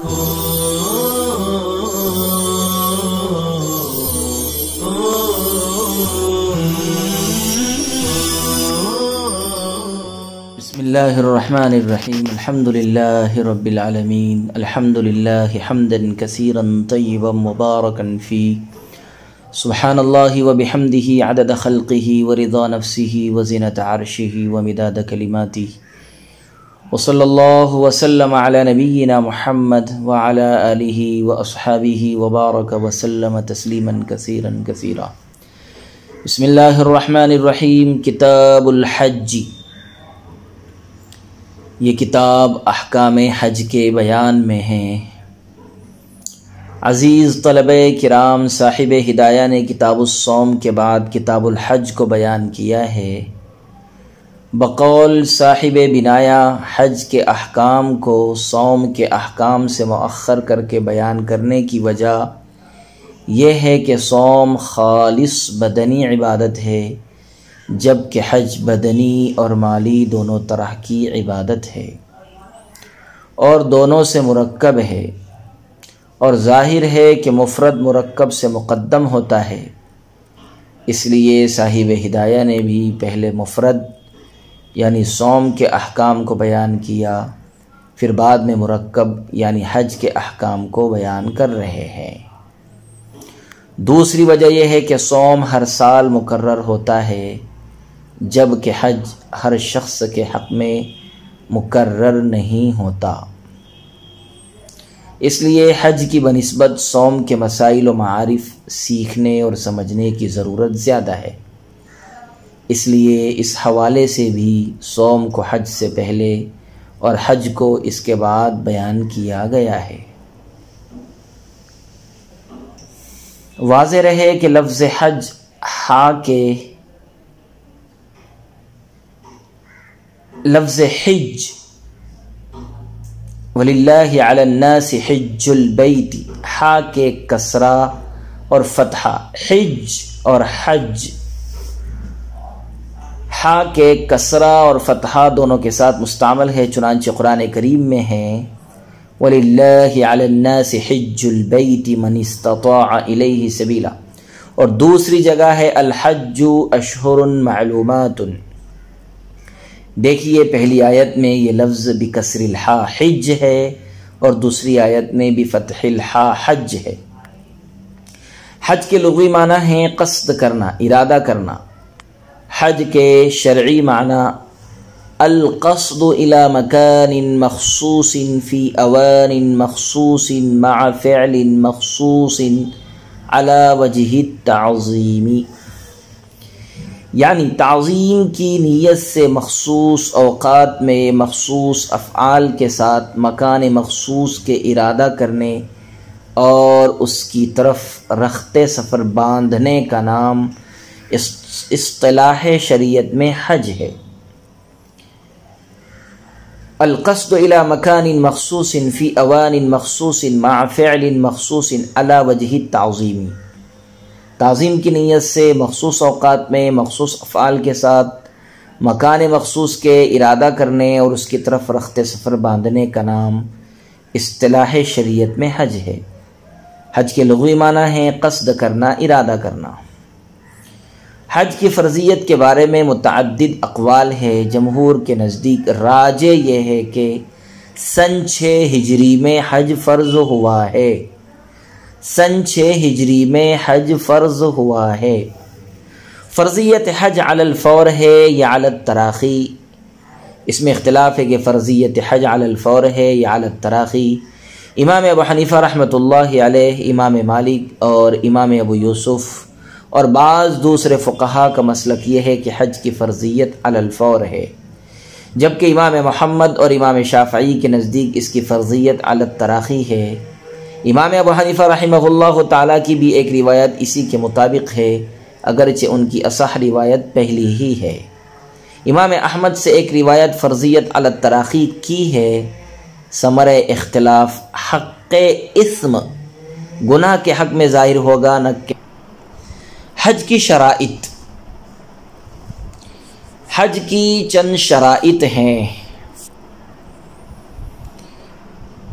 بسم اللہ الرحمن الرحیم الحمد للہ رب العالمین الحمد للہ حمدا کثیرا طیبا مبارکا فی سبحان اللہ وبحمدہ عدد خلقہ ورضا نفسہ وزنۃ عرشہ ومداد کلماتہ وصلی اللہ وسلم علی نبینا محمد وعلی آلہ واصحابہ وبارک وسلم تسلیما کثیرا کثیرا۔ بسم اللہ الرحمن الرحیم۔ کتاب الحج، یہ کتاب احکام حج کے بیان میں ہے۔ عزیز طلبہ کرام، صاحب ہدایہ نے کتاب الصوم کے بعد کتاب الحج کو بیان کیا ہے۔ بقول صاحب بنایا، حج کے احکام کو صوم کے احکام سے مؤخر کر کے بیان کرنے کی وجہ یہ ہے کہ صوم خالص بدنی عبادت ہے، جبکہ حج بدنی اور مالی دونوں طرح کی عبادت ہے اور دونوں سے مرکب ہے، اور ظاہر ہے کہ مفرد مرکب سے مقدم ہوتا ہے، اس لیے صاحب ہدایہ نے بھی پہلے مفرد یعنی صوم کے احکام کو بیان کیا، پھر بعد میں مرکب یعنی حج کے احکام کو بیان کر رہے ہیں۔ دوسری وجہ یہ ہے کہ صوم ہر سال مقرر ہوتا ہے، جبکہ حج ہر شخص کے حق میں مقرر نہیں ہوتا، اس لیے حج کی بنسبت صوم کے مسائل و معارف سیکھنے اور سمجھنے کی ضرورت زیادہ ہے، اس لیے اس حوالے سے بھی صوم کو حج سے پہلے اور حج کو اس کے بعد بیان کیا گیا ہے۔ واضح رہے کہ لفظ حج لفظ حج وَلِلَّهِ عَلَى النَّاسِ حِجُّ الْبَيْتِ، ہا کے کسرہ اور فتحہ، حج اور حج، ہا کے کسرہ اور فتحہ دونوں کے ساتھ مستعمل ہے، چنانچہ قرآن کریم میں ہے وَلِلَّهِ عَلَى النَّاسِ حِجُّ الْبَيْتِ مَنِ اسْتَطَاعَ إِلَيْهِ سَبِيلًا، اور دوسری جگہ ہے الحج اشہر معلومات۔ دیکھیے پہلی آیت میں یہ لفظ بکسر الحا حج ہے اور دوسری آیت میں بفتح الحا حج ہے۔ حج کے لغوی معنی ہیں قصد کرنا، ارادہ کرنا۔ حج کے شرعی معنی القصد الى مکان مخصوص فی اوان مخصوص مع فعل مخصوص على وجہ التعظیم، یعنی تعظیم کی نیت سے مخصوص اوقات میں مخصوص افعال کے ساتھ مکان مخصوص کے ارادہ کرنے اور اس کی طرف رخت سفر باندھنے کا نام اصطلاح شریعت میں حج ہے۔ القصد الى مکان مخصوص فی اوان مخصوص مع فعل مخصوص على وجہ التعظیم، تعظیم کی نیت سے مخصوص اوقات میں مخصوص افعال کے ساتھ مکان مخصوص کے ارادہ کرنے اور اس کی طرف رخت سفر باندھنے کا نام اصطلاح شریعت میں حج ہے۔ حج کے لغوی معنی ہیں قصد کرنا، ارادہ کرنا۔ حج کی فرضیت کے بارے میں متعدد اقوال ہے۔ جمہور کے نزدیک راجح یہ ہے کہ سن 6 ہجری میں حج فرض ہوا ہے، سن 6 ہجری میں حج فرض ہوا ہے۔ فرضیت حج علی الفور ہے یا علی التراخی، اس میں اختلاف ہے کہ فرضیت حج علی الفور ہے یا علی التراخی۔ امام ابو حنیفہ رحمۃ اللہ علیہ، امام مالک اور امام ابو یوسف اور بعض دوسرے فقہا کا مسلک یہ ہے کہ حج کی فرضیت علی الفور ہے، جبکہ امام محمد اور امام شافعی کے نزدیک اس کی فرضیت علی التراخی ہے۔ امام ابو حنیفہ رحمہ اللہ تعالیٰ کی بھی ایک روایت اسی کے مطابق ہے، اگرچہ ان کی اصح روایت پہلی ہی ہے۔ امام احمد سے ایک روایت فرضیت علی التراخی کی ہے۔ ثمرہ اختلاف حق اسم، گناہ کے حق میں ظاہر ہوگا نہ کہ حج کی شرائط۔ حج کی چند شرائط ہیں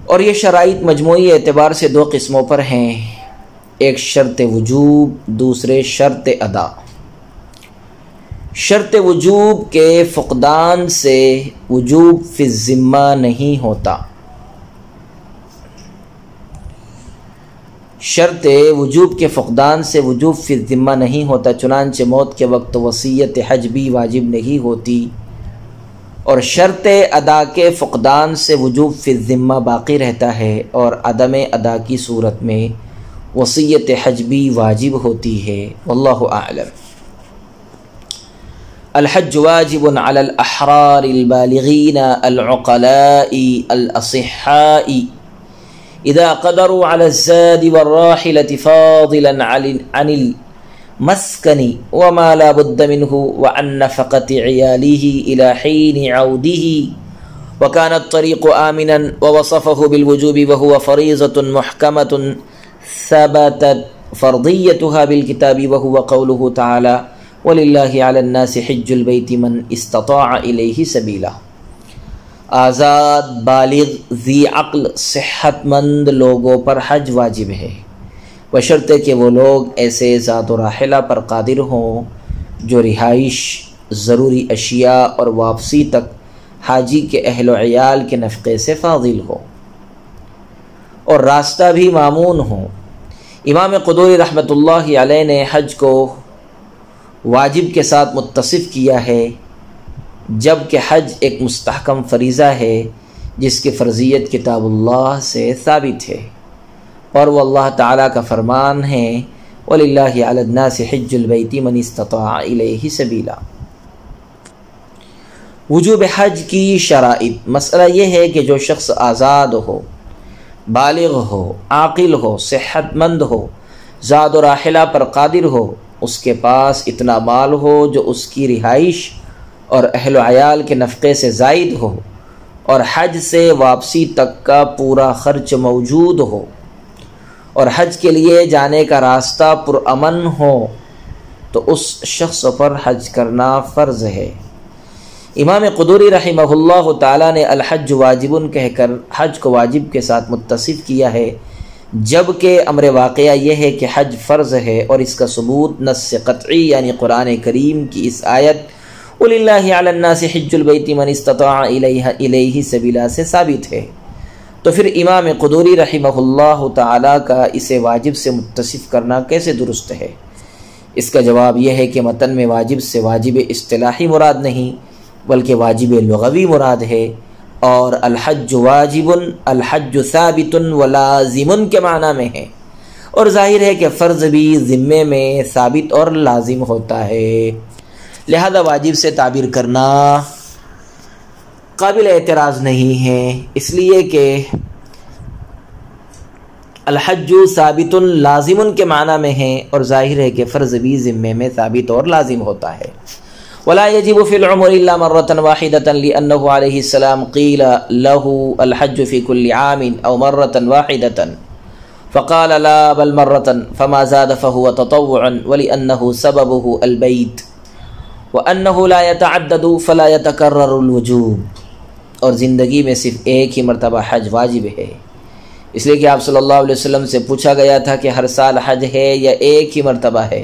اور یہ شرائط مجموعی اعتبار سے دو قسموں پر ہیں، ایک شرط وجوب، دوسرے شرط ادا۔ شرط وجوب کے فقدان سے وجوب فی الذمہ نہیں ہوتا، شرط وجوب کے فقدان سے وجوب فی الذمہ نہیں ہوتا، چنانچہ موت کے وقت وصیت حج بھی واجب نہیں ہوتی، اور شرط ادا کے فقدان سے وجوب فی الذمہ باقی رہتا ہے، اور عدم ادا کی صورت میں وصیت حج بھی واجب ہوتی ہے۔ واللہ اعلم۔ الحج واجب علی الاحرار البالغین العقلاء الاصحاء اذا قدروا على الزاد والراحلة فاضلا عن المسكن وما لا بد منه وعن نفقة عياله إلى حين عوده وكان الطريق آمنا، ووصفه بالوجوب وهو فريضة محكمة ثبتت فرضيتها بالكتاب، وهو قوله تعالى وَلِلَّهِ عَلَى النَّاسِ حِجُّ الْبَيْتِ مَنْ اسْتَطَاعَ إِلَيْهِ سَبِيلًا۔ آزاد، بالغ، ذی عقل، صحت مند لوگوں پر حج واجب ہے، بشرطے کہ وہ لوگ ایسے ذات و راحلہ پر قادر ہوں جو رہائش، ضروری اشیاء اور واپسی تک حاجی کے اہل و عیال کے نفقے سے فاضل ہو، اور راستہ بھی مامون ہو۔ امام قدوری رحمۃ اللہ علیہ نے حج کو واجب کے ساتھ متصف کیا ہے، جب کہ حج ایک مستحکم فریضہ ہے جس کی فرضیت کتاب اللہ سے ثابت ہے، اور وہ اللہ تعالیٰ کا فرمان ہے وَلِلَّهِ عَلَى النَّاسِ حِجُّ الْبَيْتِ مَنِ اسْتَطَاعَ إِلَيْهِ سَبِيلًا۔ وجوب حج کی شرائط، مسئلہ یہ ہے کہ جو شخص آزاد ہو، بالغ ہو، عاقل ہو، صحت مند ہو، زاد و راحلہ پر قادر ہو، اس کے پاس اتنا مال ہو جو اس کی رہائش اور اہل و عیال کے نفقے سے زائد ہو، اور حج سے واپسی تک کا پورا خرچ موجود ہو، اور حج کے لیے جانے کا راستہ پرامن ہو، تو اس شخص پر حج کرنا فرض ہے۔ امام قدوری رحمہ اللہ تعالیٰ نے الحج واجب کہہ کر حج کو واجب کے ساتھ متصف کیا ہے، جبکہ امر واقعہ یہ ہے کہ حج فرض ہے، اور اس کا ثبوت نص قطعی یعنی قرآن کریم کی اس آیت وَلِلَّهِ عَلَى النَّاسِ حِجُّ الْبَيْتِ مَنِ اسْتَطَاعَ إِلَيْهِ سَبِيلًا سے ثابت ہے۔ تو پھر امام قدوری رحمہ اللہ تعالیٰ کا اسے واجب سے متصف کرنا کیسے درست ہے؟ اس کا جواب یہ ہے کہ متن میں واجب سے واجب اصطلاحی مراد نہیں بلکہ واجب لغوی مراد ہے، اور الحج واجب، الحج ثابت و لازم کے معنی میں ہے، اور ظاہر ہے کہ فرض بھی ذمے میں ثابت اور لازم ہوتا ہے، لہذا واجب سے تعبیر کرنا قابل اعتراض نہیں ہے، اس لیے کہ الحج ثابت لازم کے معنی میں ہے، اور ظاہر ہے کہ فرض بھی ذمے میں ثابت اور لازم ہوتا ہے۔ ولا يجب في العمر الا مره واحده لانه عليه السلام قيل له الحج في كل عام او مره واحده فقال لا بل مره فما زاد فهو تطوع ولانه سببه البيت وانه لا يتعدد فلا يتكرر الوجوب۔ اور زندگی میں صرف ایک ہی مرتبہ حج واجب ہے، اس لیے کہ آپ صلی اللہ علیہ وسلم سے پوچھا گیا تھا کہ ہر سال حج ہے یا ایک ہی مرتبہ ہے،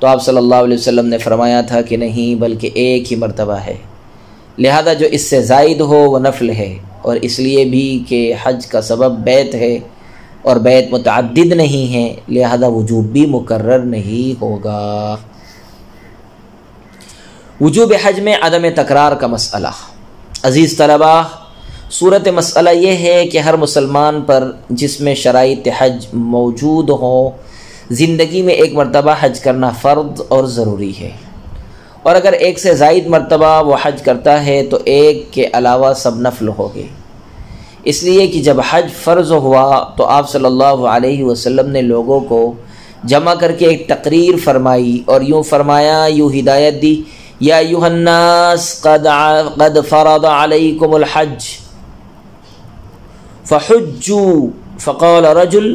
تو آپ صلی اللہ علیہ وسلم نے فرمایا تھا کہ نہیں بلکہ ایک ہی مرتبہ ہے، لہذا جو اس سے زائد ہو وہ نفل ہے، اور اس لیے بھی کہ حج کا سبب بیت ہے اور بیت متعدد نہیں ہے، لہذا وجوب بھی مقرر نہیں ہوگا۔ وجوب حج میں عدم تکرار کا مسئلہ۔ عزیز طلبہ، صورت مسئلہ یہ ہے کہ ہر مسلمان پر جس میں شرائط حج موجود ہوں، زندگی میں ایک مرتبہ حج کرنا فرض اور ضروری ہے، اور اگر ایک سے زائد مرتبہ وہ حج کرتا ہے تو ایک کے علاوہ سب نفل ہوگے، اس لیے کہ جب حج فرض ہوا تو آپ صلی اللہ علیہ وسلم نے لوگوں کو جمع کر کے ایک تقریر فرمائی اور یوں فرمایا، یوں ہدایت دی، یا ایھا الناس قد فرض علیکم الحج فحجوا، فقال رجل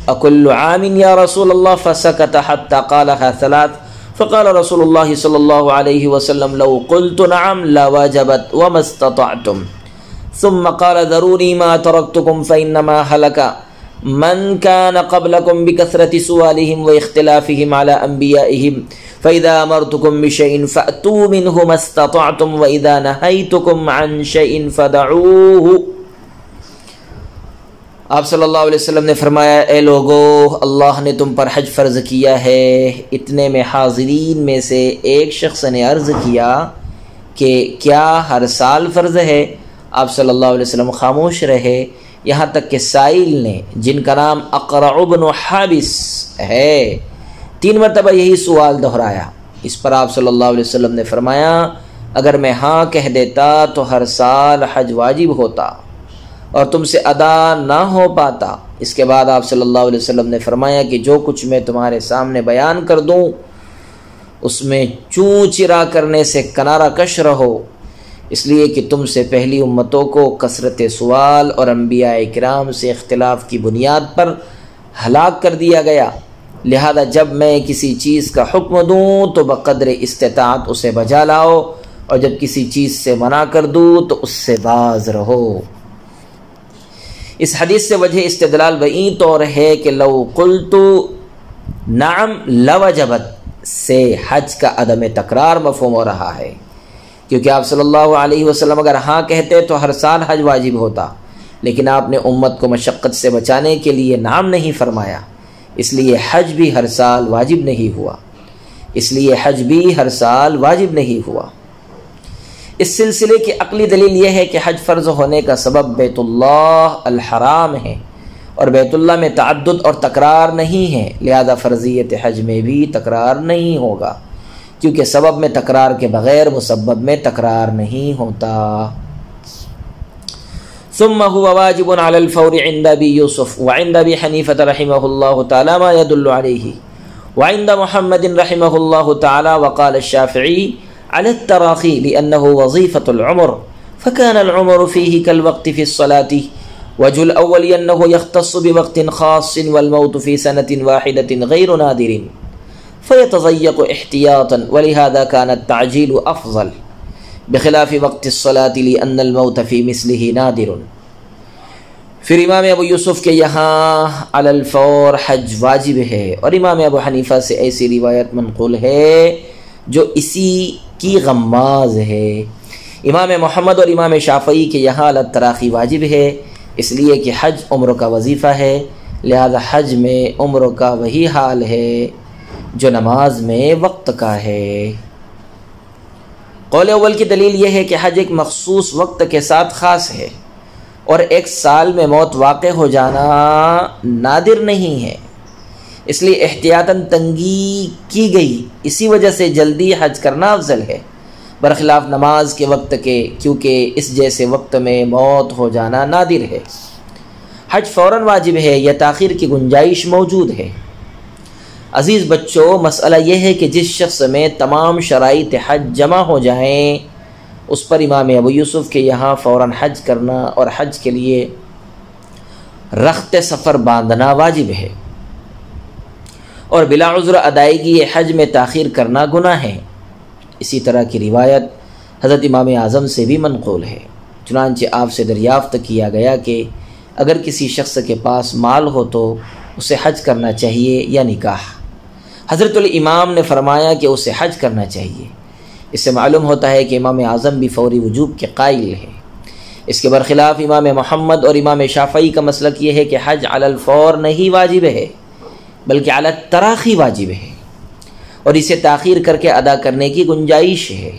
اکل عام یا رسول اللہ، فسکت حتی قالها ثلاث، فقال رسول اللہ صلی اللہ علیہ وسلم لو قلت نعم لوجبت وما استطعتم، ثم قال ذروني ما تركتكم فإنما هلك من كان قبلكم بكثرة سؤالهم واختلافهم على أنبيائهم فإذا أمرتكم بشيء فأتوا منه ما استطعتم وإذا نهيتكم عن شيء فدعوه. آپ صلی اللہ علیہ وسلم نے فرمایا اے لوگو اللہ نے تم پر حج فرض کیا ہے. اتنے میں حاضرین میں سے ایک شخص نے عرض کیا کہ کیا ہر سال فرض ہے؟ آپ صلی اللہ علیہ وسلم خاموش رہے یہاں تک کہ سائل نے جن کا نام اقرع بن حابس ہے 3 مرتبہ یہی سوال دہرایا. اس پر آپ صلی اللہ علیہ وسلم نے فرمایا اگر میں ہاں کہہ دیتا تو ہر سال حج واجب ہوتا اور تم سے ادا نہ ہو پاتا. اس کے بعد آپ صلی اللہ علیہ وسلم نے فرمایا کہ جو کچھ میں تمہارے سامنے بیان کر دوں اس میں چوں چرا کرنے سے کنارہ کش رہو، اس لیے کہ تم سے پہلی امتوں کو کثرت سوال اور انبیاء کرام سے اختلاف کی بنیاد پر ہلاک کر دیا گیا. لہذا جب میں کسی چیز کا حکم دوں تو بقدر استطاعت اسے بجا لاؤ اور جب کسی چیز سے منع کر دوں تو اس سے باز رہو. اس حدیث سے وجہ استدلال بئی طور ہے کہ لو قلت نعم لوجبت سے حج کا عدم تکرار مفہوم ہو رہا ہے، کیونکہ آپ صلی اللہ علیہ وسلم اگر ہاں کہتے تو ہر سال حج واجب ہوتا، لیکن آپ نے امت کو مشقت سے بچانے کے لیے نعم نہیں فرمایا، اس لیے حج بھی ہر سال واجب نہیں ہوا. اس سلسلے کی عقلی دلیل یہ ہے کہ حج فرض ہونے کا سبب بیت اللہ الحرام ہے اور بیت اللہ میں تعدد اور تکرار نہیں ہے، لہذا فرضیت حج میں بھی تکرار نہیں ہوگا، کیونکہ سبب میں تکرار کے بغیر مسبب میں تکرار نہیں ہوتا. ثم هو واجب على الفور عند ابي يوسف وعند ابي حنيفه رحمه الله تعالى ما يدل عليه وعند محمد رحمه الله تعالى وقال الشافعي على التراخي لأنه وظيفة العمر فكان العمر فيه كالوقت في الصلاة. وجه الأول أنه يختص بوقت خاص والموت في سنة واحدة غير نادر فيتضيق احتياطا ولهذا كان التعجيل أفضل بخلاف وقت الصلاة لأن الموت في مثله نادر. پھر امام ابو یوسف کے یہاں علی الفور حج واجب ہے اور امام ابو حنیفہ سے ایسی روایت منقول ہے جو اسی کی غماز ہے. امام محمد اور امام شافعی کے یہاں علی التراخی واجب ہے اس لیے کہ حج عمر کا وظیفہ ہے، لہذا حج میں عمر کا وہی حال ہے جو نماز میں وقت کا ہے. قول اول کی دلیل یہ ہے کہ حج ایک مخصوص وقت کے ساتھ خاص ہے اور ایک سال میں موت واقع ہو جانا نادر نہیں ہے، اس لیے احتیاطاً تنگی کی گئی، اسی وجہ سے جلدی حج کرنا افضل ہے برخلاف نماز کے وقت کے، کیونکہ اس جیسے وقت میں موت ہو جانا نادر ہے. حج فوراً واجب ہے یا تاخیر کی گنجائش موجود ہے. عزیز بچوں، مسئلہ یہ ہے کہ جس شخص میں تمام شرائط حج جمع ہو جائیں اس پر امام ابو یوسف کے یہاں فوراً حج کرنا اور حج کے لیے رخت سفر باندھنا واجب ہے اور بلا عذر ادائیگی حج میں تاخیر کرنا گناہ ہے. اسی طرح کی روایت حضرت امام اعظم سے بھی منقول ہے. چنانچہ آپ سے دریافت کیا گیا کہ اگر کسی شخص کے پاس مال ہو تو اسے حج کرنا چاہیے یا نکاح؟ حضرت الامام نے فرمایا کہ اسے حج کرنا چاہیے. اس سے معلوم ہوتا ہے کہ امام اعظم بھی فوری وجوب کے قائل ہے. اس کے برخلاف امام محمد اور امام شافعی کا مسلک یہ ہے کہ حج علی الفور نہیں واجب ہے بلکہ علی التراخی واجب ہے اور اسے تاخیر کر کے ادا کرنے کی گنجائش ہے.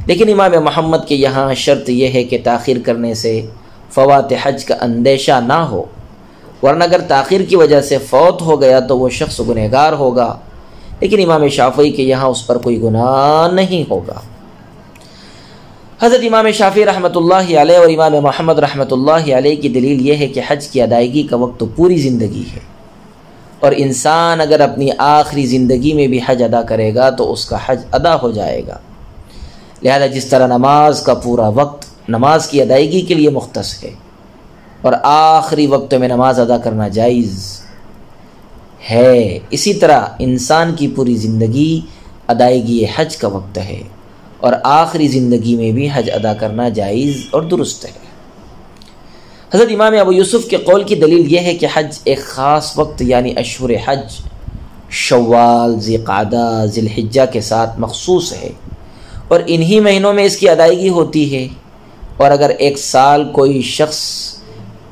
لیکن امام محمد کے یہاں شرط یہ ہے کہ تاخیر کرنے سے فوات حج کا اندیشہ نہ ہو، ورنہ اگر تاخیر کی وجہ سے فوت ہو گیا تو وہ شخص گنہگار ہوگا. لیکن امام شافعی کے یہاں اس پر کوئی گناہ نہیں ہوگا. حضرت امام شافعی رحمۃ اللہ علیہ اور امام محمد رحمۃ اللہ علیہ کی دلیل یہ ہے کہ حج کی ادائیگی کا وقت پوری زندگی ہے اور انسان اگر اپنی آخری زندگی میں بھی حج ادا کرے گا تو اس کا حج ادا ہو جائے گا. لہذا جس طرح نماز کا پورا وقت نماز کی ادائیگی کے لیے مختص ہے اور آخری وقت میں نماز ادا کرنا جائز ہے، اسی طرح انسان کی پوری زندگی ادائیگی حج کا وقت ہے اور آخری زندگی میں بھی حج ادا کرنا جائز اور درست ہے. حضرت امام ابو یوسف کے قول کی دلیل یہ ہے کہ حج ایک خاص وقت یعنی اشہر حج شوال، ذی قعدہ، ذی الحجہ کے ساتھ مخصوص ہے اور انہی مہینوں میں اس کی ادائیگی ہوتی ہے، اور اگر ایک سال کوئی شخص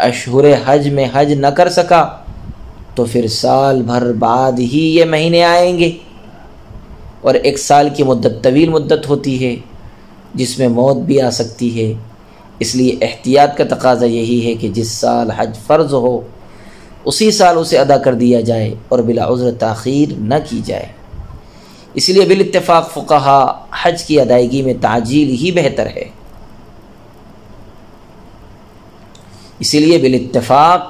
اشہر حج میں حج نہ کر سکا تو پھر سال بھر بعد ہی یہ مہینے آئیں گے، اور ایک سال کی مدت طویل مدت ہوتی ہے جس میں موت بھی آ سکتی ہے، اس لیے احتیاط کا تقاضا یہی ہے کہ جس سال حج فرض ہو اسی سال اسے ادا کر دیا جائے اور بلا عذر تاخیر نہ کی جائے۔ اس لیے بالاتفاق فقہا حج کی ادائیگی میں تعجیل ہی بہتر ہے، اسی لیے اتفاق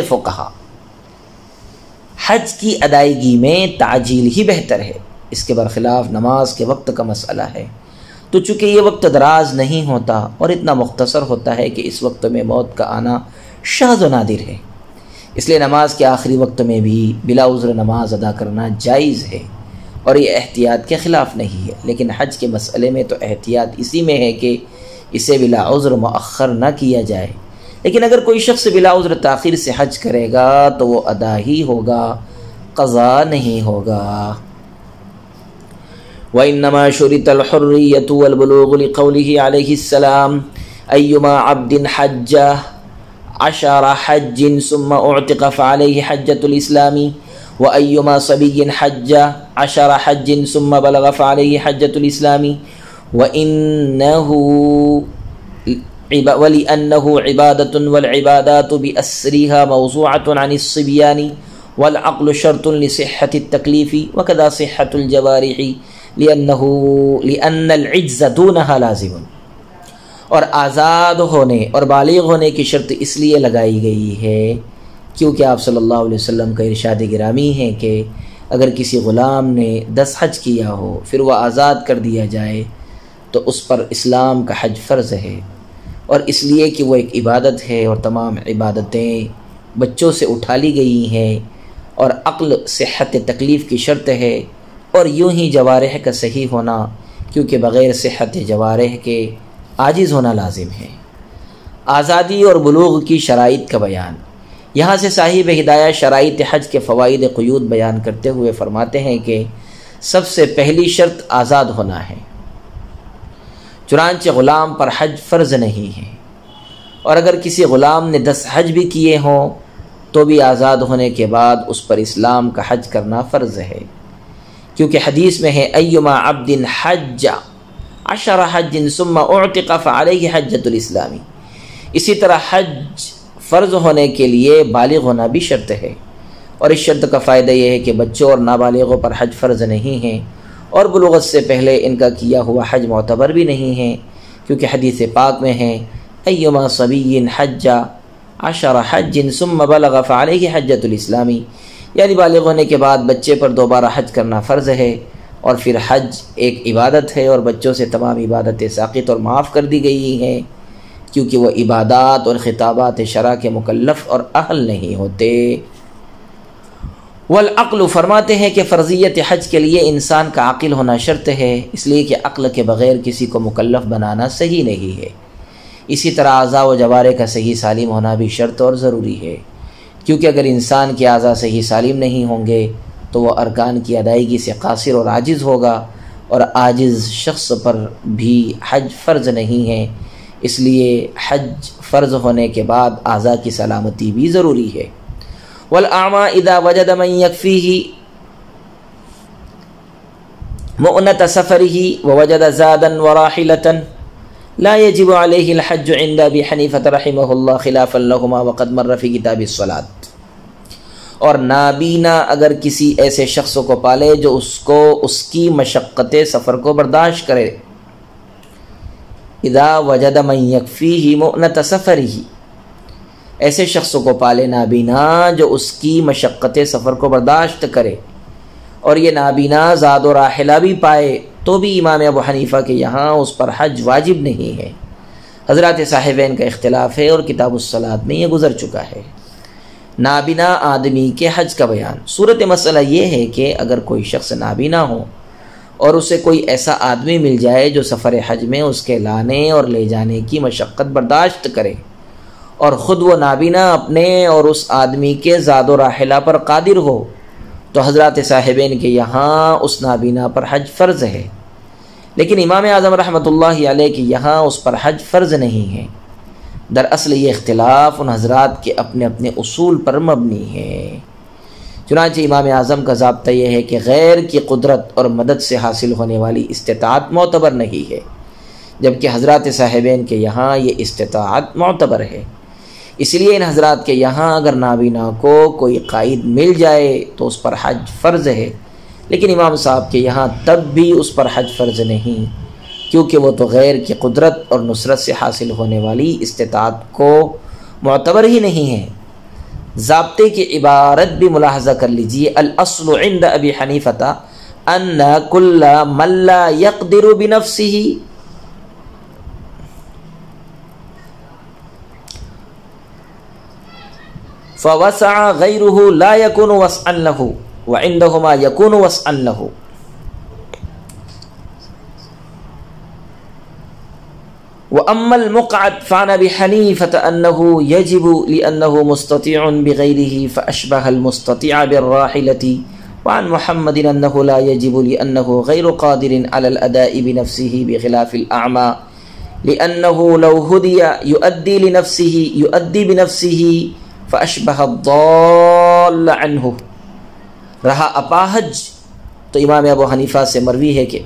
فقہا حج کی ادائیگی میں تعجیل ہی بہتر ہے۔ اس کے برخلاف نماز کے وقت کا مسئلہ ہے، تو چونکہ یہ وقت دراز نہیں ہوتا اور اتنا مختصر ہوتا ہے کہ اس وقت میں موت کا آنا شاذ و نادر ہے، اس لیے نماز کے آخری وقت میں بھی بلا عذر نماز ادا کرنا جائز ہے اور یہ احتیاط کے خلاف نہیں ہے۔ لیکن حج کے مسئلے میں تو احتیاط اسی میں ہے کہ اسے بلا عذر مؤخر نہ کیا جائے، لیکن اگر کوئی شخص بلا عذر تاخیر سے حج کرے گا تو وہ ادا ہی ہوگا، قضا نہیں ہوگا۔ وَإِنَّمَا شُرِطَ الْحُرِّيَّةُ وَالْبُلُوغُ لِقَوْلِهِ عَلَيْهِ السَّلَامُ أَيُّمَا عَبْدٍ حَجَّ 10 حَجٍّ ثُمَّ أُعْتِقَ فَعَلَيْهِ حَجَّةُ الْإِسْلَامِ وَأَيُّمَا صَبِيٍّ حَجَّ 10 حَجٍّ ثُمَّ بَلَغَ فَعَلَيْهِ حَجَّةُ الْإِسْلَامِ وَلِأَنَّهُ عِبَادَةٌ وَالْعِبَادَاتُ بِأَسْرِهَا مَوْضُوعَةٌ عَنِ الصِّبْيَانِ وَالْعَقْلُ شَرْطٌ لِصِحَّةِ التَّكْلِيفِ وَكَذَا صِحَّةُ الْجَوَارِحِ لأن العجز دونها لازم، اور آزاد ہونے اور بالغ ہونے کی شرط اس لیے لگائی گئی ہے کیونکہ آپ صلی اللہ علیہ وسلم کا ارشاد گرامی ہے کہ اگر کسی غلام نے 10 حج کیا ہو پھر وہ آزاد کر دیا جائے تو اس پر اسلام کا حج فرض ہے، اور اس لیے کہ وہ ایک عبادت ہے اور تمام عبادتیں بچوں سے اٹھا لی گئی ہیں، اور عقل صحت تکلیف کی شرط ہے، اور یوں ہی جوارح کا صحیح ہونا، کیونکہ بغیر صحت جوارح کے عاجز ہونا لازم ہے۔ آزادی اور بلوغ کی شرائط کا بیان۔ یہاں سے صاحب ہدایہ شرائط حج کے فوائد قیود بیان کرتے ہوئے فرماتے ہیں کہ سب سے پہلی شرط آزاد ہونا ہے، چنانچہ غلام پر حج فرض نہیں ہے، اور اگر کسی غلام نے 10 حج بھی کیے ہوں تو بھی آزاد ہونے کے بعد اس پر اسلام کا حج کرنا فرض ہے، کیونکہ حدیث میں ہے ایما عبد حج 10 حج ثم اعتق فعلیہ حجۃ الاسلام۔ اسی طرح حج فرض ہونے کے لیے بالغ ہونا بھی شرط ہے، اور اس شرط کا فائدہ یہ ہے کہ بچوں اور نابالغوں پر حج فرض نہیں ہے، اور بلوغت سے پہلے ان کا کیا ہوا حج معتبر بھی نہیں ہے، کیونکہ حدیث پاک میں ہے ایما صبی حج 10 حج ثم بلغ فعلیہ حجۃ الاسلام، یعنی بالغ ہونے کے بعد بچے پر دوبارہ حج کرنا فرض ہے، اور پھر حج ایک عبادت ہے اور بچوں سے تمام عبادتیں ساقط اور معاف کر دی گئی ہیں، کیونکہ وہ عبادات اور خطابات شرع کے مکلف اور اہل نہیں ہوتے۔ والعقل فرماتے ہیں کہ فرضیت حج کے لیے انسان کا عاقل ہونا شرط ہے، اس لیے کہ عقل کے بغیر کسی کو مکلف بنانا صحیح نہیں ہے۔ اسی طرح اعضاء و جوارح کا صحیح سالم ہونا بھی شرط اور ضروری ہے، کیونکہ اگر انسان کے اعضاء صحیح سالم نہیں ہوں گے تو وہ ارکان کی ادائیگی سے قاصر اور عاجز ہوگا، اور عاجز شخص پر بھی حج فرض نہیں ہے، اس لیے حج فرض ہونے کے بعد اعضاء کی سلامتی بھی ضروری ہے۔ والاعمى اذا وجد من يكفيه مؤنة سفره ووجد زادا وراحلة لا يجب عليه الحج عند ابي حنیفة رحمه الله خلافا لهما وقد مر في کتاب الصلاة۔ اور نابینا اگر کسی ایسے شخص کو پالے جو اس کی مشقت سفر کو برداشت کرے، اذا وجد من يكفيه مؤنة سفره، ایسے شخص کو پالے نابینا جو اس کی مشقت سفر کو برداشت کرے، اور یہ نابینا زاد و راحلہ بھی پائے تو بھی امام ابو حنیفہ کے یہاں اس پر حج واجب نہیں ہے۔ حضرات صاحبین کا اختلاف ہے اور کتاب الصلاۃ میں یہ گزر چکا ہے۔ نابینا آدمی کے حج کا بیان۔ صورت مسئلہ یہ ہے کہ اگر کوئی شخص نابینا ہو اور اسے کوئی ایسا آدمی مل جائے جو سفر حج میں اس کے لانے اور لے جانے کی مشقت برداشت کرے، اور خود وہ نابینا اپنے اور اس آدمی کے زاد و راحلہ پر قادر ہو تو حضرات صاحبین کے یہاں اس نابینا پر حج فرض ہے، لیکن امام اعظم رحمۃ اللہ علیہ کے یہاں اس پر حج فرض نہیں ہے۔ دراصل یہ اختلاف ان حضرات کے اپنے اپنے اصول پر مبنی ہے۔ چنانچہ امام اعظم کا ضابطہ یہ ہے کہ غیر کی قدرت اور مدد سے حاصل ہونے والی استطاعت معتبر نہیں ہے، جبکہ حضرات صاحبین کے یہاں یہ استطاعت معتبر ہے۔ اس لیے ان حضرات کے یہاں اگر نابینا کو کوئی قائد مل جائے تو اس پر حج فرض ہے، لیکن امام صاحب کے یہاں تب بھی اس پر حج فرض نہیں، کیونکہ وہ تو غیر کی قدرت اور نصرت سے حاصل ہونے والی استطاعت کو معتبر ہی نہیں ہے۔ ضابطے کی عبارت بھی ملاحظہ کر لیجئے، الاصل عند ابی حنیفہ ان کل من لا یقدر بنفسه فوسع غیره لا يكون وسعا له وعندهما يكون وسعا له۔ وأما المقعد فعن أبي حنيفة أنه يجب لأنه مستطيع بغيره فأشبه المستطيع بالراحلة، وعن محمد أنه لا يجب لأنه غير قادر على الأداء بنفسه بخلاف الأعمى، لأنه لو هدي يؤدي بنفسه فأشبه الضال عنه۔ رہا اپاہج تو امام ابو حنیفہ سے مروی ہے کہ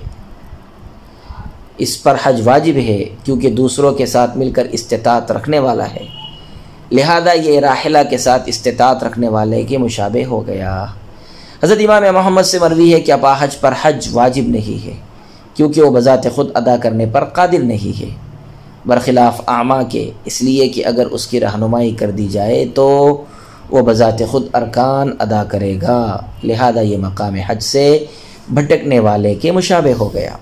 اس پر حج واجب ہے کیونکہ دوسروں کے ساتھ مل کر استطاعت رکھنے والا ہے، لہذا یہ راحلہ کے ساتھ استطاعت رکھنے والے کے مشابہ ہو گیا۔ حضرت امام محمد سے مروی ہے کہ اپاہج پر حج واجب نہیں ہے کیونکہ وہ بذات خود ادا کرنے پر قادر نہیں ہے، برخلاف اعمیٰ کے، اس لیے کہ اگر اس کی رہنمائی کر دی جائے تو وہ بذات خود ارکان ادا کرے گا، لہذا یہ مقام حج سے بھٹکنے والے کے مشابہ ہو گیا۔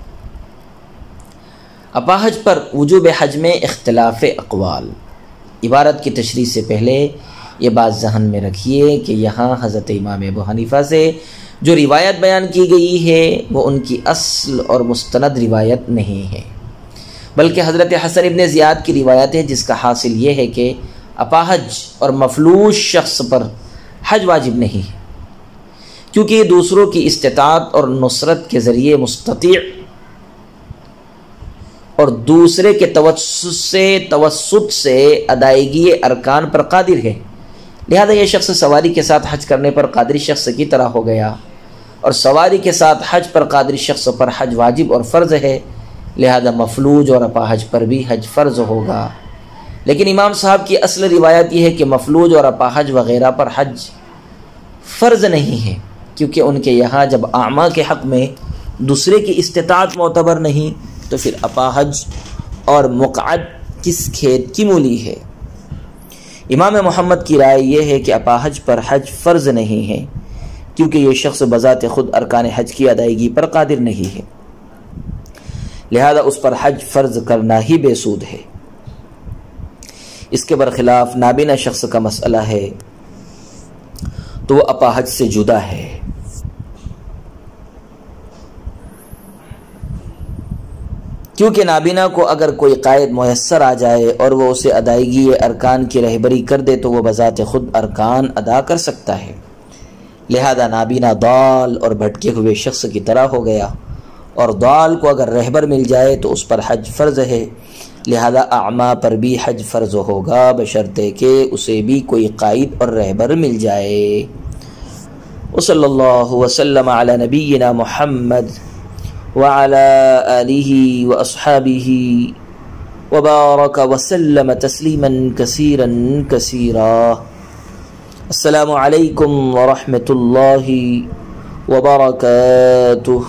اپاہج پر وجوب حج میں اختلاف اقوال۔ عبارت کی تشریح سے پہلے یہ بات ذہن میں رکھیے کہ یہاں حضرت امام ابو حنیفہ سے جو روایت بیان کی گئی ہے وہ ان کی اصل اور مستند روایت نہیں ہے، بلکہ حضرت حسن ابن زیاد کی روایت ہے، جس کا حاصل یہ ہے کہ اپاہج اور مفلوج شخص پر حج واجب نہیں ہے، کیونکہ یہ دوسروں کی استطاعت اور نصرت کے ذریعے مستطیع اور دوسرے کے توسط سے ادائیگی ارکان پر قادر ہے، لہذا یہ شخص سواری کے ساتھ حج کرنے پر قادر شخص کی طرح ہو گیا، اور سواری کے ساتھ حج پر قادر شخص پر حج واجب اور فرض ہے، لہذا مفلوج اور اپاہج پر بھی حج فرض ہوگا۔ لیکن امام صاحب کی اصل روایت یہ ہے کہ مفلوج اور اپاہج وغیرہ پر حج فرض نہیں ہے، کیونکہ ان کے یہاں جب اعمیٰ کے حق میں دوسرے کی استطاعت معتبر نہیں تو پھر اپاہج اور مقعد کس کھیت کی مولی ہے۔ امام محمد کی رائے یہ ہے کہ اپاہج پر حج فرض نہیں ہے کیونکہ یہ شخص بذات خود ارکان حج کی ادائیگی پر قادر نہیں ہے، لہذا اس پر حج فرض کرنا ہی بے سود ہے۔ اس کے برخلاف نابینا شخص کا مسئلہ ہے تو وہ اپاہج سے جدا ہے۔ کیونکہ نابینا کو اگر کوئی قائد میسر آ جائے اور وہ اسے ادائیگی ارکان کی رہبری کر دے تو وہ بذات خود ارکان ادا کر سکتا ہے، لہذا نابینا ضال اور بھٹکے ہوئے شخص کی طرح ہو گیا، اور ضال کو اگر رہبر مل جائے تو اس پر حج فرض ہے، لہذا اعمیٰ پر بھی حج فرض ہوگا بشرطے کہ اسے بھی کوئی قائد اور رہبر مل جائے۔ وصلی اللہ وسلم علی نبینا محمد وعلى آله وأصحابه وبارك وسلم تسليما كثيرا كثيرا۔ السلام عليكم ورحمة الله وبركاته۔